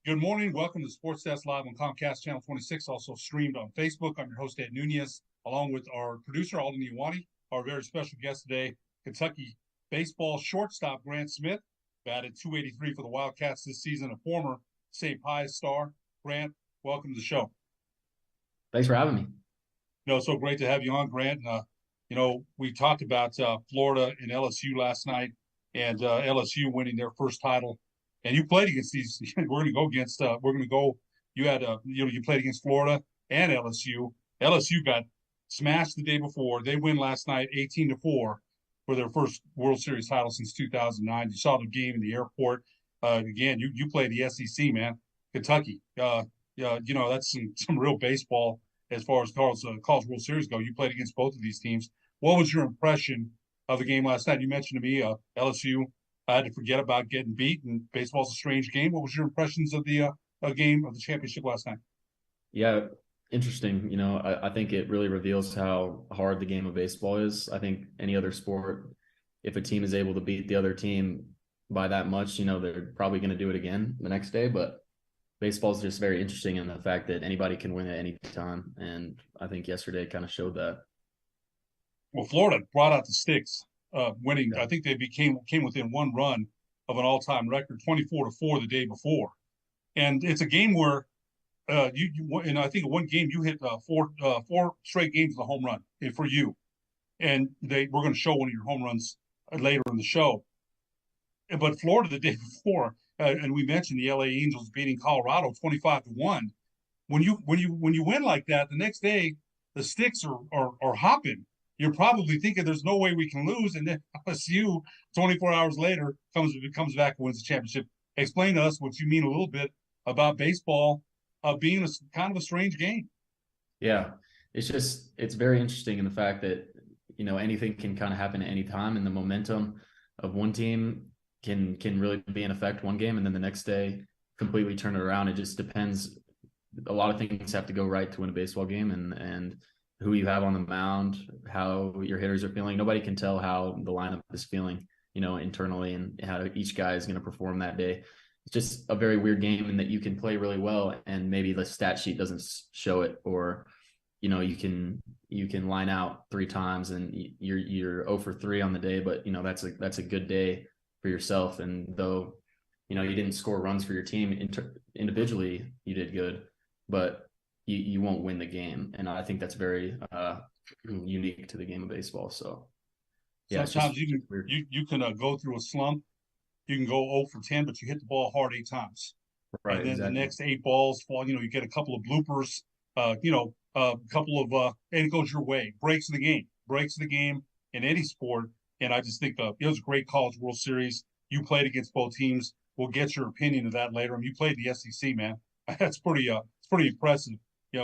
Good morning. Welcome to Sports Desk Live on Comcast Channel 26, also streamed on Facebook. I'm your host, Ed Nunez, along with our producer, Alden Iwani. Our very special guest today, Kentucky baseball shortstop Grant Smith, batted .283 for the Wildcats this season, a former St. Pius Star. Grant, welcome to the show. Thanks for having me. So great to have you on, Grant. We talked about Florida and LSU last night, and LSU winning their first title. And you played against these. We're going to go against. You had. You played against Florida and LSU. LSU got smashed the day before. They win last night, 18-4, for their first World Series title since 2009. You saw the game in the airport. Again, you played the SEC, man. Kentucky. That's some real baseball as far as college World Series go. You played against both of these teams. What was your impression of the game last night? You mentioned to me LSU. I had to forget about getting beat, and baseball's a strange game. What was your impressions of the game of the championship last night? Yeah, interesting. I think it really reveals how hard the game of baseball is. I think any other sport, if a team is able to beat the other team by that much, they're probably going to do it again the next day. But baseball is just very interesting in the fact that anybody can win at any time. And I think yesterday kind of showed that. Well, Florida brought out the sticks, winning. Yeah. I think they came within one run of an all-time record, 24-4 the day before. And it's a game where and I think in one game you hit four straight games of the home run for you. And we're going to show one of your home runs later in the show. But Florida the day before, and we mentioned the LA Angels beating Colorado 25-1. When you win like that, the next day the sticks are hopping. You're probably thinking there's no way we can lose, and then LSU 24 hours later comes back and wins the championship. Explain to us what you mean a little bit about baseball being a kind of a strange game. Yeah, it's very interesting in the fact that anything can kind of happen at any time, and the momentum of one team can really be in effect one game, and then the next day completely turn it around. It just depends. A lot of things have to go right to win a baseball game, and who you have on the mound, how your hitters are feeling. Nobody can tell how the lineup is feeling, internally, and how each guy is going to perform that day. It's just a very weird game in that you can play really well and maybe the stat sheet doesn't show it, or you can line out 3 times and you're 0 for 3 on the day, but that's a good day for yourself. And though you didn't score runs for your team individually, you did good, but you won't win the game. And I think that's very unique to the game of baseball. So yeah, sometimes you can go through a slump. You can go 0 for 10, but you hit the ball hard 8 times. Right. And then exactly. the next 8 balls fall, you get a couple of bloopers, couple of, and it goes your way. Breaks the game in any sport. And I just think it was a great College World Series. You played against both teams. We'll get your opinion of that later. You played the SEC, man. That's pretty impressive. You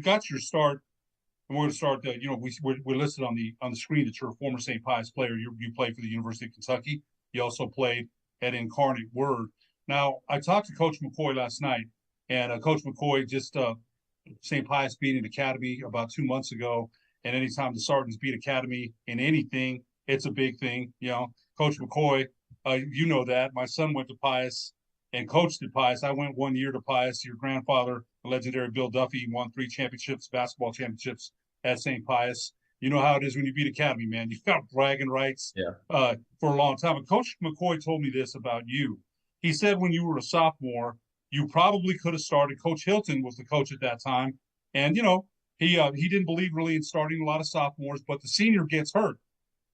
got your start. And we're going to start. We're listed on the screen that you're a former St. Pius player. You played for the University of Kentucky. You also played at Incarnate Word. Now, I talked to Coach McCoy last night, and Coach McCoy just St. Pius beat an academy about 2 months ago. And anytime the Sartans beat academy in anything, it's a big thing. Coach McCoy, you know that. My son went to Pius and coached at Pius. I went 1 year to Pius. Your grandfather, the legendary Bill Duffy, won 3 basketball championships at St. Pius. You know how it is when you beat academy, man. You've got bragging rights for a long time. And Coach McCoy told me this about you. He said when you were a sophomore, you probably could have started. Coach Hilton was the coach at that time. And, he didn't believe really in starting a lot of sophomores, but the senior gets hurt.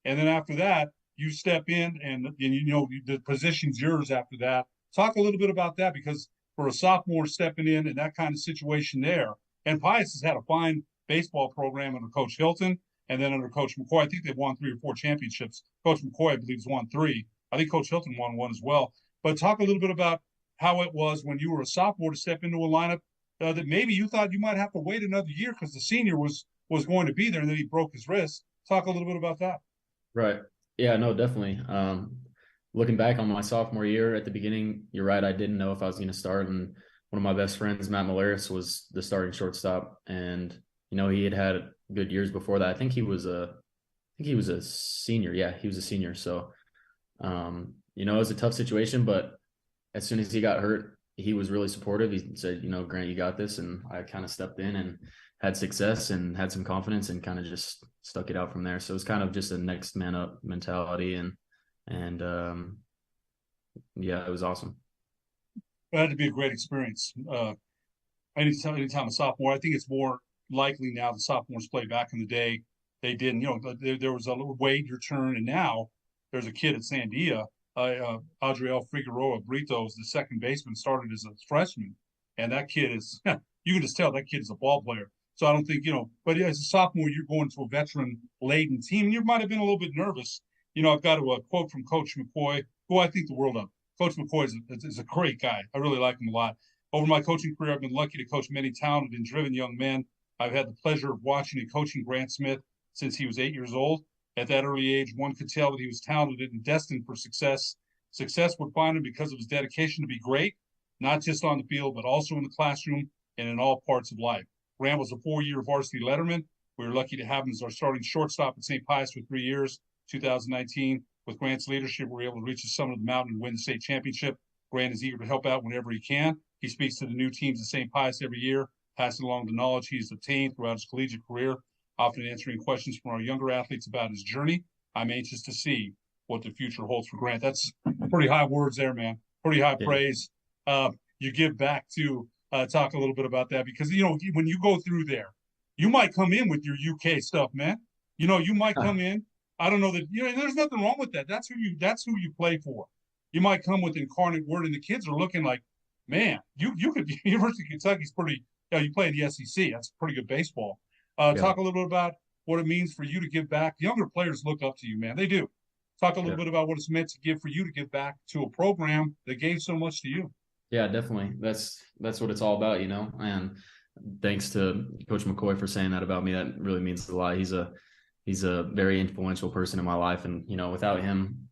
And then after that, you step in and the position's yours after that. Talk a little bit about that, because for a sophomore stepping in that kind of situation there, and Pius has had a fine baseball program under Coach Hilton and then under Coach McCoy. I think they've won 3 or 4 championships. Coach McCoy, I believe, has won 3. I think Coach Hilton won 1 as well. But talk a little bit about how it was when you were a sophomore to step into a lineup that maybe you thought you might have to wait another year because the senior was going to be there, and then he broke his wrist. Talk a little bit about that. Right. Yeah, no, definitely. Looking back on my sophomore year at the beginning, you're right. I didn't know if I was going to start. And one of my best friends, Matt Malaris, was the starting shortstop. And, he had good years before that. I think he was a senior. Yeah, he was a senior. So, it was a tough situation, but as soon as he got hurt, he was really supportive. He said, Grant, you got this. And I kind of stepped in and had success and had some confidence and kind of just stuck it out from there. So it's kind of just a next man up mentality. And yeah, it was awesome. It had to be a great experience. Anytime a sophomore, I think it's more likely now the sophomores play back in the day. They didn't, there was a little wait your turn, and now there's a kid at Sandia, Adriel Figueroa Brito, is the second baseman, started as a freshman, and that kid is you can just tell that kid is a ball player. So I don't think but as a sophomore, you're going to a veteran laden team, and you might have been a little bit nervous. I've got a quote from Coach McCoy, who I think the world of. Coach McCoy is a great guy. I really like him a lot. Over my coaching career, I've been lucky to coach many talented and driven young men. I've had the pleasure of watching and coaching Grant Smith since he was 8 years old. At that early age, one could tell that he was talented and destined for success. Success would find him because of his dedication to be great, not just on the field, but also in the classroom and in all parts of life. Grant was a 4-year varsity letterman. We were lucky to have him as our starting shortstop at St. Pius for 3 years. 2019, with Grant's leadership, we were able to reach the summit of the mountain and win the state championship. Grant is eager to help out whenever he can. He speaks to the new teams at St. Pius every year, passing along the knowledge he has obtained throughout his collegiate career, often answering questions from our younger athletes about his journey. I'm anxious to see what the future holds for Grant. That's pretty high words there, man. Pretty high praise. You give back to talk a little bit about that, because when you go through there, you might come in with your UK stuff, man. You might come in. I don't know that there's nothing wrong with that. That's who you play for. You might come with incarnate word, and the kids are looking like, man, you could University of Kentucky's pretty. You play in the SEC. That's pretty good baseball. Yeah. Talk a little bit about what it means for you to give back. Younger players look up to you, man. They do. Talk a little bit about what it's meant to give for you to give back to a program that gave so much to you. Yeah, definitely. That's what it's all about, And thanks to Coach McCoy for saying that about me. That really means a lot. He's a very influential person in my life, and without him,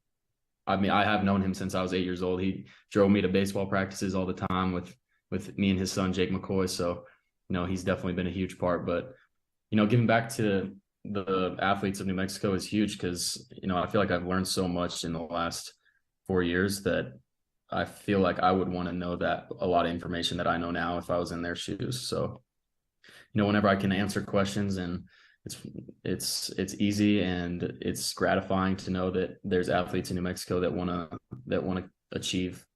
I mean, I have known him since I was 8 years old. He drove me to baseball practices all the time with me and his son Jake McCoy. So he's definitely been a huge part. But giving back to the athletes of New Mexico is huge, because I feel like I've learned so much in the last 4 years that I feel like I would want to know that a lot of information that I know now if I was in their shoes. So whenever I can answer questions, and it's easy and it's gratifying to know that there's athletes in New Mexico that want to achieve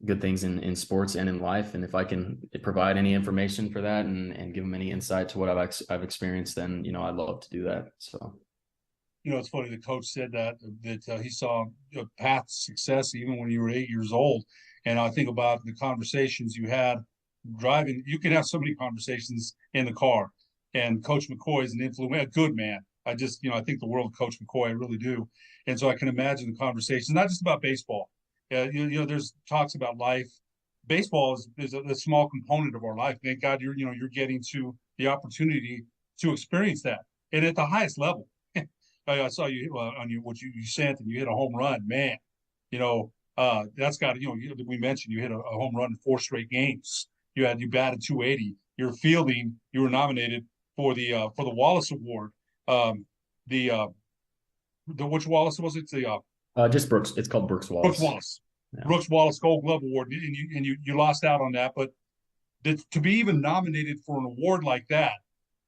good things in sports and in life. And if I can provide any information for that and give them any insight to what I've experienced, then I'd love to do that. So it's funny, the coach said that he saw a path to success even when you were 8 years old. And I think about the conversations you had driving. You can have so many conversations in the car. And Coach McCoy is a good man. I think the world of Coach McCoy, I really do. And so I can imagine the conversations, not just about baseball. There's talks about life. Baseball is a small component of our life. Thank God you're getting to the opportunity to experience that, and at the highest level. I saw you on what you sent, and you hit a home run, man. That's got we mentioned you hit a home run in 4 straight games. You batted 280. You're fielding. You were nominated for the Wallace Award. The which Wallace was it? Just Brooks. It's called Brooks Wallace. Brooks Wallace. Yeah. Brooks Wallace Gold Glove Award, and you lost out on that. But to be even nominated for an award like that,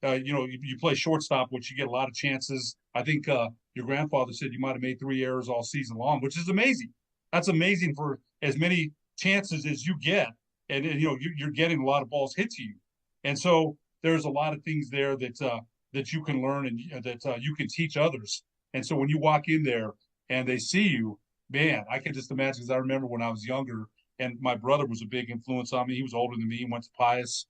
you play shortstop, which you get a lot of chances. I think your grandfather said you might have made 3 errors all season long, which is amazing. That's amazing for as many chances as you get, and you're getting a lot of balls hit to you, and so there's a lot of things there that you can learn and that you can teach others. And so when you walk in there and they see you, man, I can just imagine, because I remember when I was younger, and my brother was a big influence on me. He was older than me. He went to Pius,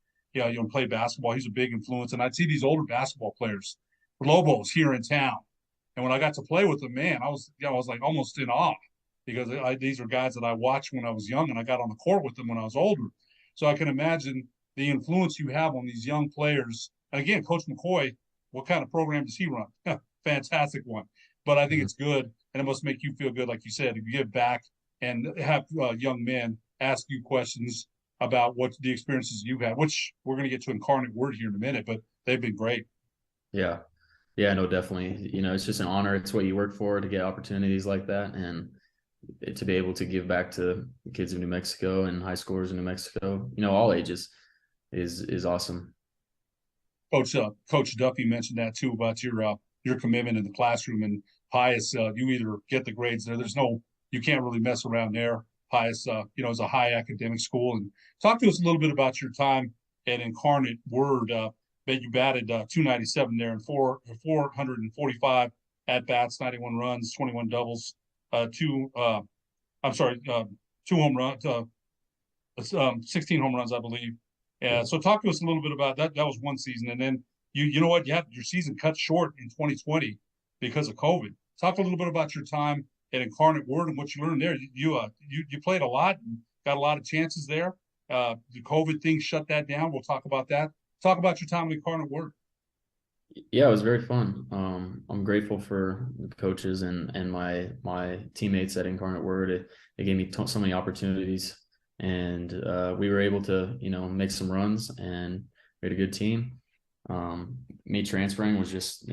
played basketball. He's a big influence. And I'd see these older basketball players, Lobos, here in town. And when I got to play with them, man, I was like almost in awe, because these are guys that I watched when I was young, and I got on the court with them when I was older. So I can imagine the influence you have on these young players. And again, Coach McCoy, what kind of program does he run? Fantastic one. But I think it's good, and it must make you feel good, like you said, to give back and have young men ask you questions about what the experiences you've had, which we're going to get to incarnate word here in a minute, but they've been great. Yeah. Yeah, no, definitely. It's just an honor. It's what you work for, to get opportunities like that. And to be able to give back to the kids of New Mexico and high schoolers in New Mexico, all ages, is awesome. Coach Duffy mentioned that too about your commitment in the classroom. And Pius, you either get the grades there. You can't really mess around there. Pius, is a high academic school. And talk to us a little bit about your time at Incarnate Word. That you batted 297 there and 445 at bats, 91 runs, 21 doubles, two home runs, 16 home runs, I believe. So talk to us a little bit about that. That was one season, and then you know what, you had your season cut short in 2020 because of COVID. Talk a little bit about your time at Incarnate Word and what you learned there. You played a lot and got a lot of chances there. The COVID thing shut that down. We'll talk about that. Talk about your time at Incarnate Word. Yeah, it was very fun. I'm grateful for the coaches and my teammates at Incarnate Word. They gave me so many opportunities, and we were able to, make some runs, and we had a good team. Me transferring was just,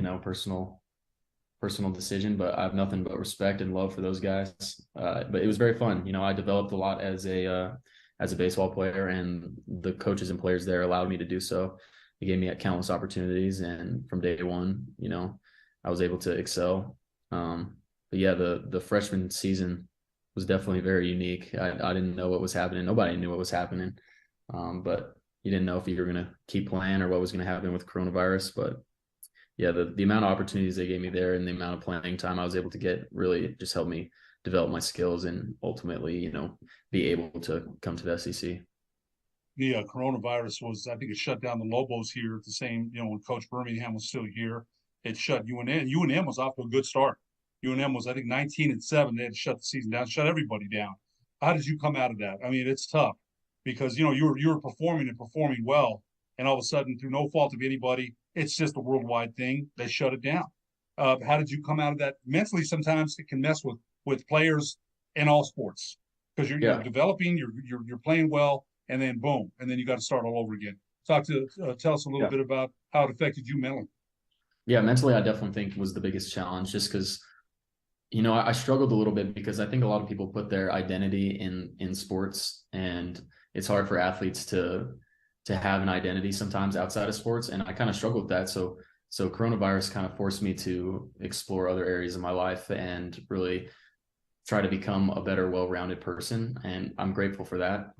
personal decision, but I have nothing but respect and love for those guys. But it was very fun. I developed a lot as a baseball player, and the coaches and players there allowed me to do so. He gave me countless opportunities, and from day one, I was able to excel. But yeah, the freshman season was definitely very unique. I didn't know what was happening. Nobody knew what was happening. But you didn't know if you were going to keep playing or what was going to happen with coronavirus. But yeah, the amount of opportunities they gave me there and the amount of playing time I was able to get really just helped me develop my skills and ultimately, be able to come to the SEC. The coronavirus was, I think it shut down the Lobos here at the same, when Coach Birmingham was still here. It shut UNM. UNM was off to a good start. UNM was, I think, 19-7. They had to shut the season down, shut everybody down. How did you come out of that? I mean, it's tough because, you were performing and performing well. And all of a sudden, through no fault of anybody, it's just a worldwide thing. They shut it down. How did you come out of that? Mentally, sometimes it can mess with players in all sports because you're developing, you're playing well, and then boom, and then you got to start all over again. Tell us a little bit about how it affected you mentally. Yeah, mentally, I definitely think was the biggest challenge, just because, I struggled a little bit because I think a lot of people put their identity in sports, and it's hard for athletes to have an identity sometimes outside of sports, and I kind of struggled with that. So coronavirus kind of forced me to explore other areas of my life and really try to become a better, well-rounded person, and I'm grateful for that.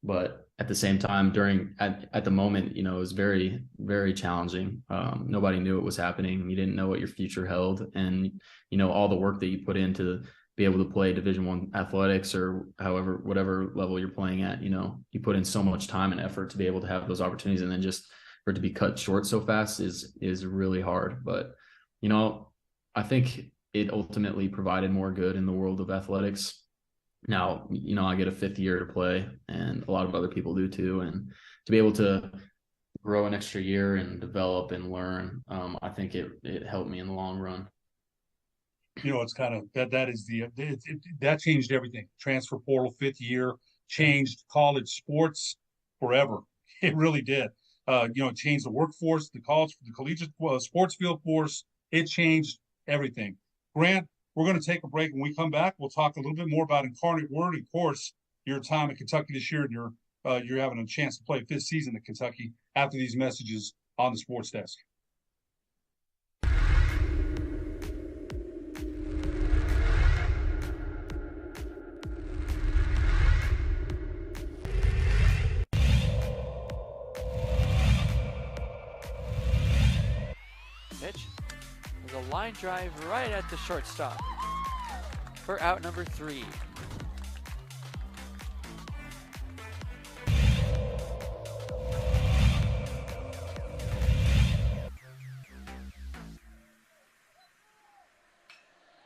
But at the same time, at the moment, it was very, very challenging. Nobody knew what was happening. You didn't know what your future held. And, all the work that you put in to be able to play Division I athletics or whatever level you're playing at, you put in so much time and effort to be able to have those opportunities. And then just for it to be cut short so fast is really hard. But, I think it ultimately provided more good in the world of athletics. Now, I get a 5th year to play, and a lot of other people do too. And to be able to grow an extra year and develop and learn, I think it helped me in the long run. It's kind of that changed everything. Transfer portal, 5th year, changed college sports forever. It really did. It changed the workforce, the collegiate sports field force. It changed everything. Grant, we're going to take a break. When we come back, we'll talk a little bit more about Incarnate Word. Of course, your time at Kentucky this year, and you're having a chance to play 5th season at Kentucky after these messages on the Sports Desk. Pitch. There's a line drive right at the shortstop for out number 3.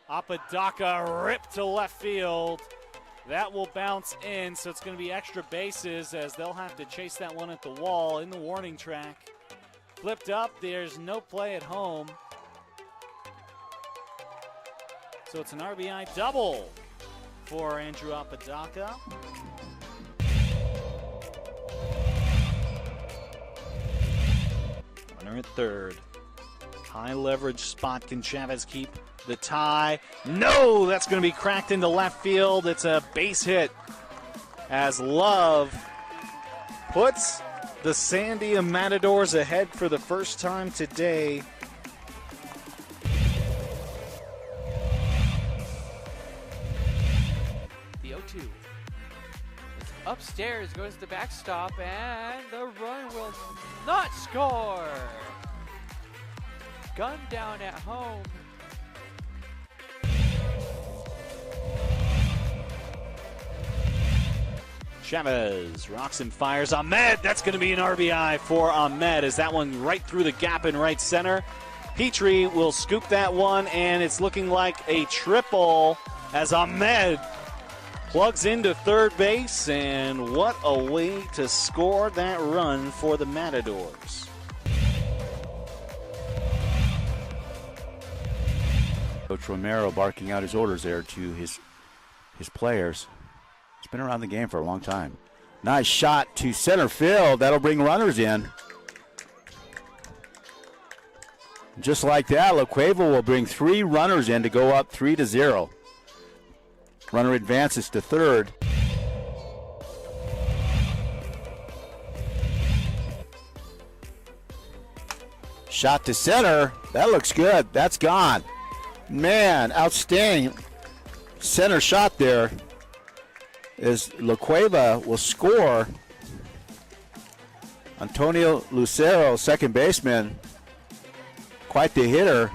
Apodaca ripped to left field. That will bounce in, so it's going to be extra bases as they'll have to chase that one at the wall in the warning track. Flipped up, there's no play at home. So it's an RBI double for Andrew Apodaca. Runner at third. High leverage spot. Can Chavez keep the tie. No, that's going to be cracked into left field. It's a base hit as Love puts the Sandia Matadors ahead for the first time today. The 0-2. It's upstairs, goes to the backstop, and the run will not score. Gun down at home. Chavez rocks and fires. Ahmed, that's going to be an RBI for Ahmed as that one right through the gap in right center. Petrie will scoop that one, and it's looking like a triple as Ahmed plugs into third base, and what a way to score that run for the Matadors. Coach Romero barking out his orders there to his players. He's been around the game for a long time. Nice shot to center field. That'll bring runners in. Just like that, La Cueva will bring 3 runners in to go up 3-0. Runner advances to third. Shot to center. That looks good. That's gone. Man, outstanding center shot there. As La Cueva will score. Antonio Lucero, second baseman, quite the hitter.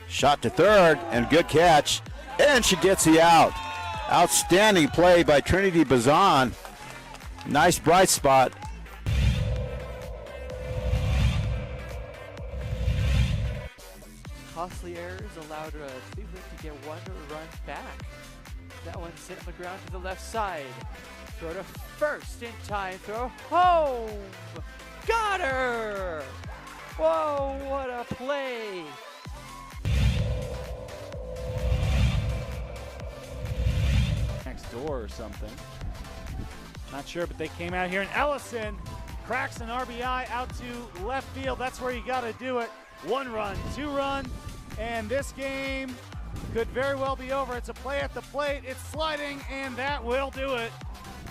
Shot to third, and good catch, and she gets the out. Outstanding play by Trinity Bazan. Nice bright spot. Costly errors allowed Cleveland to get 1 run back. That one sent on the ground to the left side. Throw to first in time. Throw home. Got her. Whoa, what a play. Next door or something. Not sure, but they came out here, and Ellison cracks an RBI out to left field. That's where you got to do it. 1 run, 2 run, and this game could very well be over. It's a play at the plate. It's sliding, and that will do it.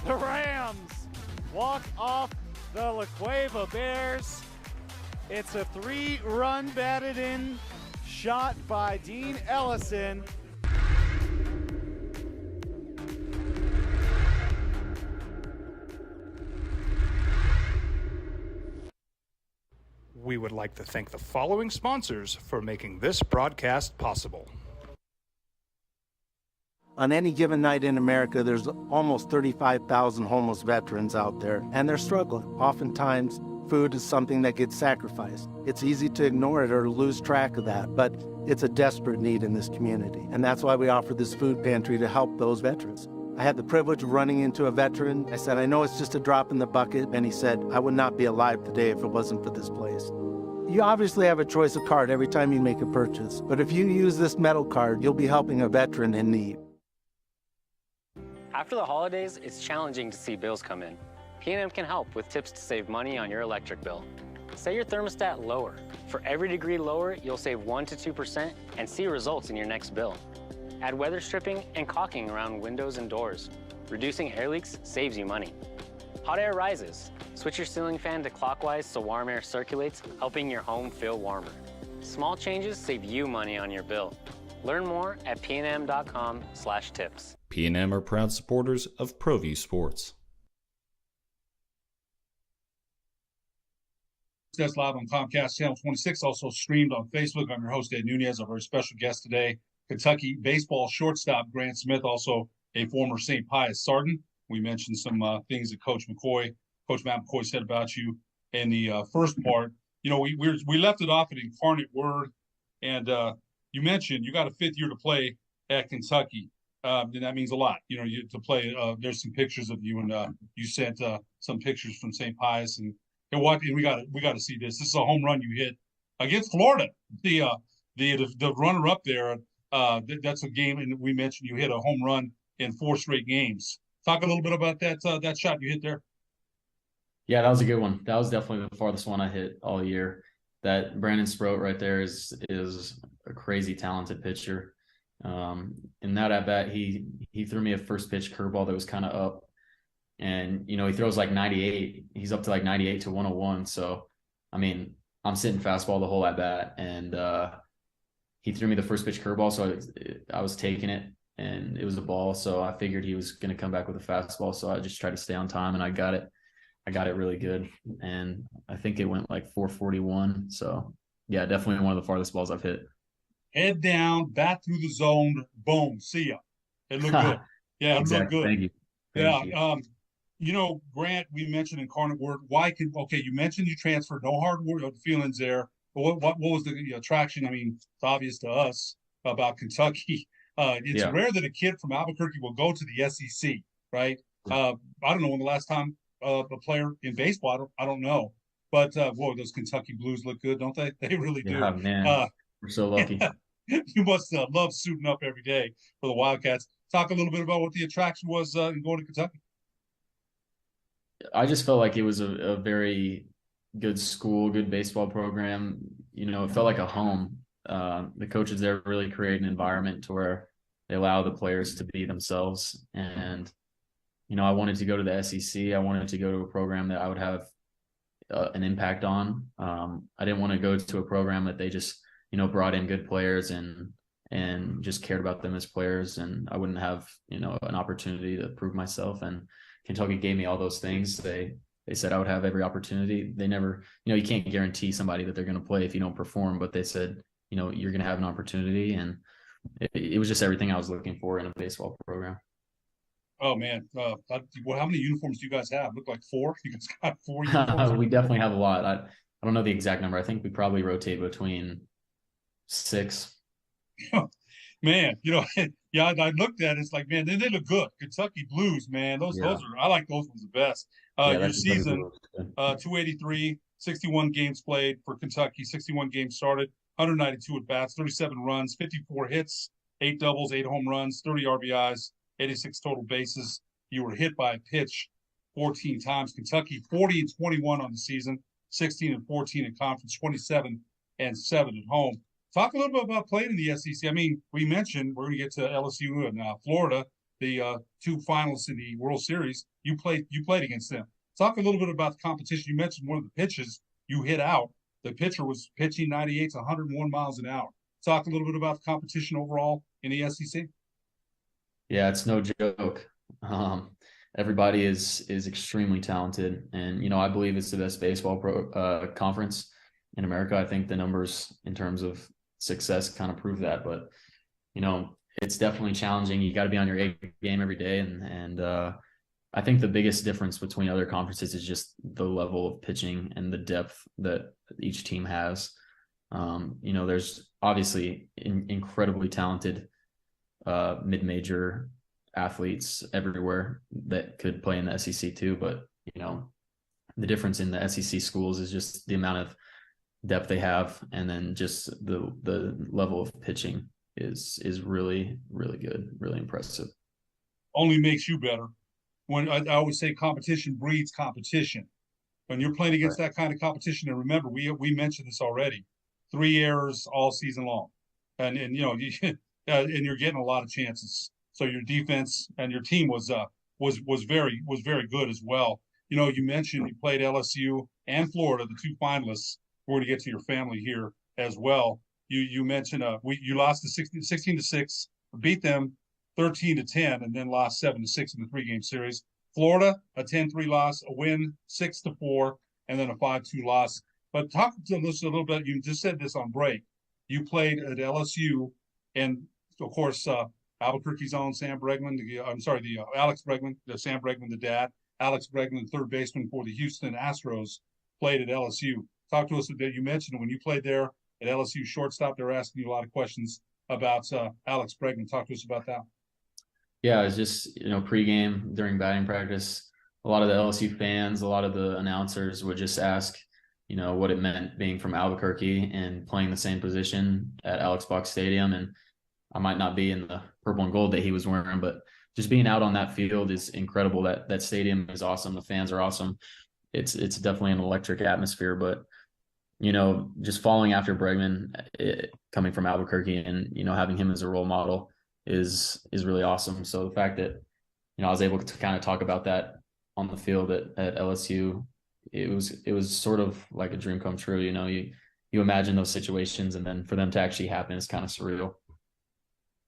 The Rams walk off the La Cueva Bears. It's a 3-run batted in shot by Dean Ellison. We would like to thank the following sponsors for making this broadcast possible. On any given night in America, there's almost 35,000 homeless veterans out there, and they're struggling. Oftentimes, food is something that gets sacrificed. It's easy to ignore it or lose track of that, but it's a desperate need in this community. And that's why we offer this food pantry to help those veterans. I had the privilege of running into a veteran. I said, I know it's just a drop in the bucket. And he said, I would not be alive today if it wasn't for this place. You obviously have a choice of card every time you make a purchase, but if you use this metal card, you'll be helping a veteran in need. After the holidays, it's challenging to see bills come in. P&M can help with tips to save money on your electric bill. Set your thermostat lower. For every degree lower, you'll save 1 to 2% and see results in your next bill. Add weather stripping and caulking around windows and doors. Reducing air leaks saves you money. Hot air rises. Switch your ceiling fan to clockwise so warm air circulates, helping your home feel warmer. Small changes save you money on your bill. Learn more at pnm.com/tips. P&M are proud supporters of ProView Sports. That's live on Comcast Channel 26, also streamed on Facebook. I'm your host, Ed Nunez, our very special guest today, Kentucky baseball shortstop Grant Smith, also a former St. Pius Sergeant. We mentioned some things that Coach Matt McCoy said about you in the first part. You know, we left it off at Incarnate Word, and you mentioned you got a 5th year to play at Kentucky. And that means a lot, you know, to play. There's some pictures of you, and you sent some pictures from St. Pius, and we got to see this. This is a home run you hit against Florida. The runner up there. That's a game, and we mentioned you hit a home run in 4 straight games. Talk a little bit about that shot you hit there. Yeah, that was a good one. That was definitely the farthest one I hit all year. That Brandon Sproat right there is a crazy talented pitcher. In that at bat, he threw me a first pitch curveball that was kind of up, and he throws like 98. He's up to like 98 to 101. So, I mean, I'm sitting fastball the whole at bat, and he threw me the first pitch curveball, so I was taking it, and it was a ball. So I figured he was going to come back with a fastball. So I just tried to stay on time, and I got it. I got it really good, and I think it went like 441. So yeah, definitely one of the farthest balls I've hit. Head down, bat through the zone, boom, see ya. It looked good. Yeah, it Exactly. looked good. Thank you. Thank you. Grant, we mentioned Incarnate Word. You mentioned you transferred, no hard feelings there. But what was the attraction? I mean, it's obvious to us about Kentucky. It's rare that a kid from Albuquerque will go to the SEC, right? I don't know when the last time a player in baseball, I don't know. But, those Kentucky Blues look good, don't they? They really do. Yeah, man. We're so lucky. You must love suiting up every day for the Wildcats. Talk a little bit about what the attraction was in going to Kentucky. I just felt like it was a very good school, good baseball program. It felt like a home. The coaches there really create an environment to where they allow the players to be themselves. And, I wanted to go to the SEC. I wanted to go to a program that I would have an impact on. I didn't want to go to a program that they just, brought in good players and just cared about them as players. And I wouldn't have, an opportunity to prove myself. And Kentucky gave me all those things. They said I would have every opportunity. They never, you can't guarantee somebody that they're going to play if you don't perform, but they said, you're going to have an opportunity. And it was just everything I was looking for in a baseball program. Oh man. How many uniforms do you guys have? Look like 4. You guys got 4 uniforms? We definitely have a lot. I don't know the exact number. I think we probably rotate between 6. Man, I looked at it. It's like, man, they look good. Kentucky Blues, man. Those are, I like those ones the best. Your season, 283, 61 games played for Kentucky, 61 games started, 192 at bats, 37 runs, 54 hits, 8 doubles, 8 home runs, 30 RBIs, 86 total bases. You were hit by a pitch 14 times. Kentucky 40-21 on the season, 16-14 in conference, 27-7 at home. Talk a little bit about playing in the SEC. I mean, we mentioned we're going to get to LSU and Florida, the 2 finalists in the World Series. You played against them. Talk a little bit about the competition. You mentioned one of the pitches you hit out. The pitcher was pitching 98 to 101 miles an hour. Talk a little bit about the competition overall in the SEC. Yeah, it's no joke. Everybody is extremely talented, and I believe it's the best baseball conference in America. I think the numbers in terms of success kind of prove that, but it's definitely challenging. You got to be on your A game every day, and I think the biggest difference between other conferences is just the level of pitching and the depth that each team has. There's obviously incredibly talented mid-major athletes everywhere that could play in the SEC too, but the difference in the SEC schools is just the amount of depth they have, and then just the level of pitching is really, really good, really impressive. Only makes you better. When I always say competition breeds competition. When you're playing against that kind of competition, and remember, we mentioned this already, 3 errors all season long, and and you're getting a lot of chances. So your defense and your team was very good as well. You mentioned you played LSU and Florida, the 2 finalists. We're going to get to your family here as well. You mentioned you lost to 16-6, beat them 13-10, and then lost 7-6 in the 3-game series. Florida, a 10-3 loss, a win 6-4, and then a 5-2 loss. But talk to us a little bit. You just said this on break. You played at LSU, and of course, Albuquerque's own Sam Bregman. Alex Bregman, Sam Bregman, the dad. Alex Bregman, the third baseman for the Houston Astros, played at LSU. Talk to us a bit. You mentioned when you played there at LSU shortstop, they were asking you a lot of questions about Alex Bregman. Talk to us about that. Yeah, it's just, pregame during batting practice, a lot of the LSU fans, a lot of the announcers would just ask, what it meant being from Albuquerque and playing the same position at Alex Box Stadium. And I might not be in the purple and gold that he was wearing, but just being out on that field is incredible. That stadium is awesome. The fans are awesome. it's definitely an electric atmosphere. But just following after Bregman, coming from Albuquerque, and having him as a role model is really awesome. So the fact that I was able to kind of talk about that on the field at LSU, it was sort of like a dream come true. You imagine those situations, and then for them to actually happen is kind of surreal.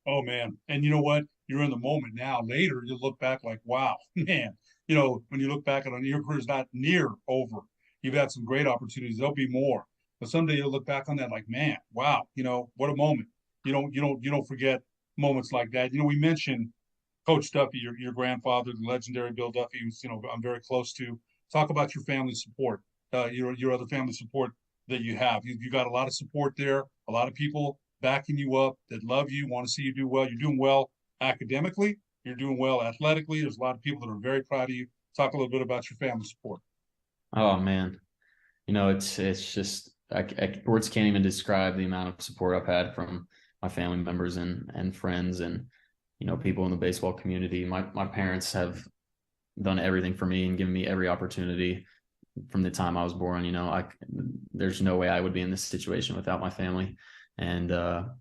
Oh man. And you know what? You're in the moment now. Later, you look back like, wow, man. When you look back on your career's not near over. You've had some great opportunities. There'll be more. But someday you'll look back on that like, man, wow, what a moment. You don't forget moments like that. We mentioned Coach Duffy, your grandfather, the legendary Bill Duffy, who's I'm very close to. Talk about your family support, your other family support that you have. You got a lot of support there, a lot of people backing you up that love you, want to see you do well. You're doing well academically. You're doing well athletically. There's a lot of people that are very proud of you. Talk a little bit about your family support. Oh man, it's just words can't even describe the amount of support I've had from my family members and friends and people in the baseball community. My parents have done everything for me and given me every opportunity from the time I was born. There's no way I would be in this situation without my family. And the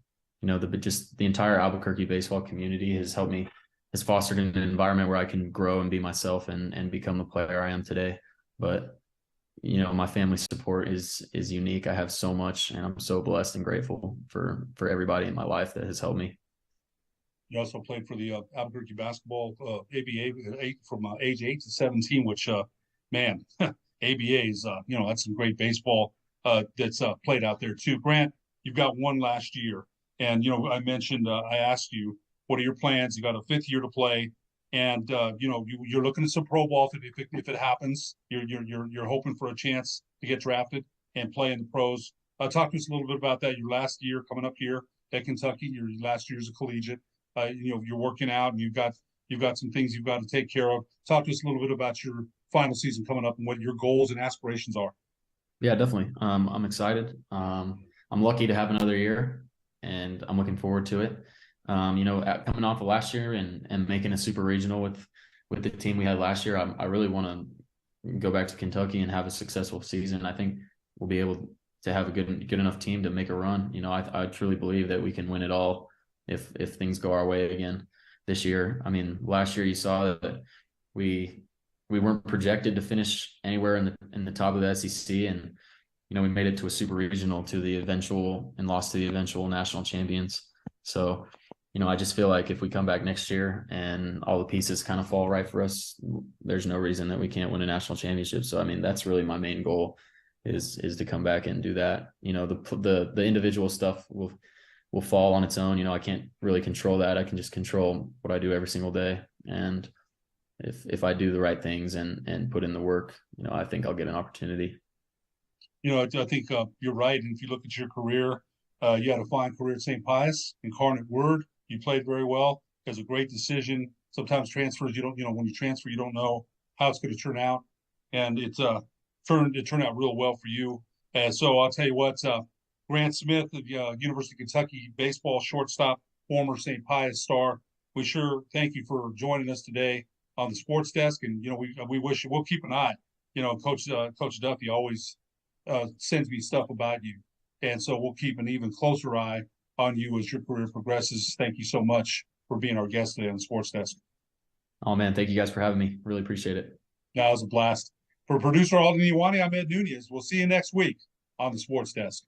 entire Albuquerque baseball community has fostered an environment where I can grow and be myself and become the player I am today. But my family support is unique. I have so much, and I'm so blessed and grateful for everybody in my life that has helped me. You also played for the Albuquerque basketball ABA from age 8 to 17, which man, ABA is that's some great baseball that's played out there too. Grant, you've got one last year, and I mentioned I asked you what are your plans. You got a 5th year to play, and you're looking at some pro ball if it happens. You're hoping for a chance to get drafted and play in the pros. Talk to us a little bit about that. Your last year coming up here at Kentucky, your last year as a collegiate. You're working out, and you've got some things you've got to take care of. Talk to us a little bit about your final season coming up and what your goals and aspirations are. Yeah, definitely. I'm excited. I'm lucky to have another year, and I'm looking forward to it. Coming off of last year and making a super regional with the team we had last year, I really want to go back to Kentucky and have a successful season. I think we'll be able to have a good enough team to make a run. I truly believe that we can win it all if things go our way again this year. I mean, last year you saw that we weren't projected to finish anywhere in the top of the SEC, and we made it to a super regional and lost to the eventual national champions. So I just feel like if we come back next year and all the pieces kind of fall right for us, there's no reason that we can't win a national championship. So I mean, that's really my main goal is to come back and do that. The individual stuff will fall on its own. I can't really control that. I can just control what I do every single day. And if I do the right things and put in the work, I think I'll get an opportunity. I think you're right. And if you look at your career, you had a fine career at St. Pius, Incarnate Word. You played very well. It was a great decision. Sometimes transfers, when you transfer, you don't know how it's going to turn out. And it turned out real well for you. So I'll tell you what, Grant Smith of University of Kentucky baseball shortstop, former St. Pius Star. We sure thank you for joining us today on the sports desk, and we wish we'll keep an eye. Coach Duffy always sends me stuff about you, and so we'll keep an even closer eye on you as your career progresses. Thank you so much for being our guest today on the sports desk. Oh man, thank you guys for having me. Really appreciate it. That was a blast. For producer Alden Iwani, I'm Ed Nunez. We'll see you next week on the sports desk.